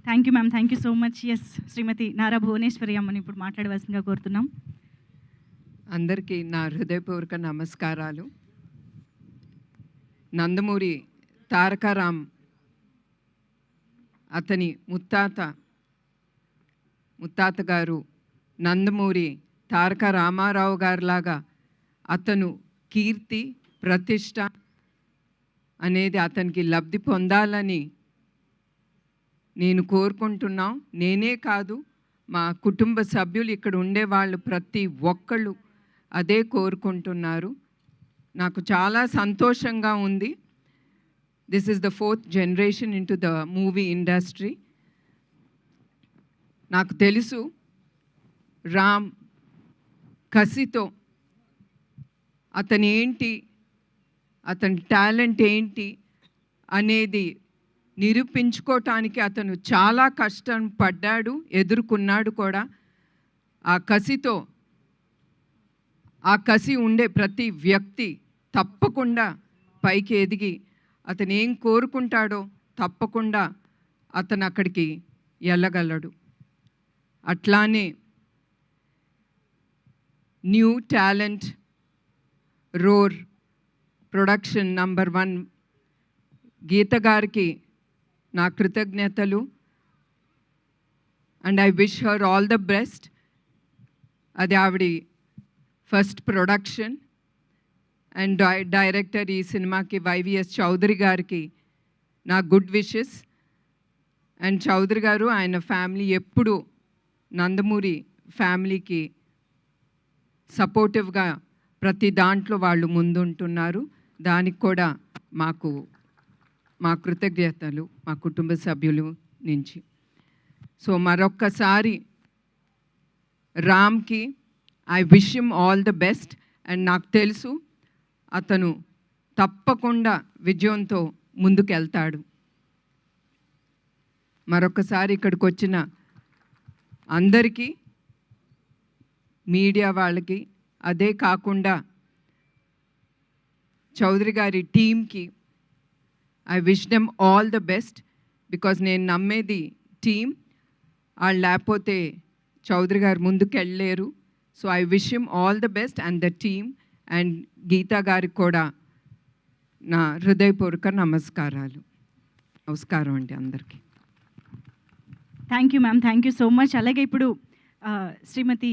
Thank you ma'am. Thank you so much. Yes, Shrimati Nara Bhuvaneshwari అమ్మని ఇప్పుడు మాట్లాడవలసిందిగా కోరుతున్నాం. అందరికీ నా హృదయపూర్వక నమస్కారాలు. నందమూరి తారకారాం అతని ముత్తాత గారు నందమూరి తారక రామారావు గారిలాగా అతను కీర్తి ప్రతిష్ట అనేది అతనికి లబ్ధి పొందాలని నేను కోరుకుంటున్నాం. నేనే కాదు, మా కుటుంబ సభ్యులు ఇక్కడ ఉండేవాళ్ళు ప్రతి ఒక్కళ్ళు అదే కోరుకుంటున్నారు. నాకు చాలా సంతోషంగా ఉంది. This is the 4th generation into the movie industry. నాకు తెలుసు రామ్ కసితో అతని టాలెంట్ ఏంటి అనేది నిరూపించుకోవటానికి అతను చాలా కష్టం పడ్డాడు, ఎదుర్కొన్నాడు కూడా. ఆ కసి ఉండే ప్రతి వ్యక్తి తప్పకుండా పైకి ఎదిగి అతను ఏం కోరుకుంటాడో తప్పకుండా అతను అక్కడికి వెళ్ళగలడు. అట్లానే new talent roar production number 1 Geetha గారికి నా కృతజ్ఞతలు. And I wish her all the best. అది ఆవిడ ఫస్ట్ ప్రొడక్షన్. అండ్ డైరెక్టర్ ఈ సినిమాకి వైవిఎస్ చౌదరి గారికి నా గుడ్ విషెస్. అండ్ చౌదరి గారు ఆయన ఫ్యామిలీ ఎప్పుడు నందమూరి ఫ్యామిలీకి సపోర్టివ్గా ప్రతి దాంట్లో వాళ్ళు ముందుంటున్నారు. దానికి కూడా మా కృతజ్ఞతలు మా కుటుంబ సభ్యులు నుంచి. సో మరొక్కసారి రామ్కి I wish him all the best. And నాకు తెలుసు అతను తప్పకుండా విజయంతో ముందుకెళ్తాడు. మరొకసారి ఇక్కడికి వచ్చిన అందరికీ, మీడియా వాళ్ళకి, అదే కాకుండా చౌదరి గారి టీమ్కి I wish them all the best. Because నేను నమ్మేది టీమ్, వాళ్ళు లేకపోతే చౌదరి గారు ముందుకెళ్ళలేరు. So I wish him all the best and the team. And Geeta గారికి కూడా నా హృదయపూర్వక నమస్కారం అండి అందరికీ. Thank you ma'am. Thank you so much. అలాగే ఇప్పుడు శ్రీమతి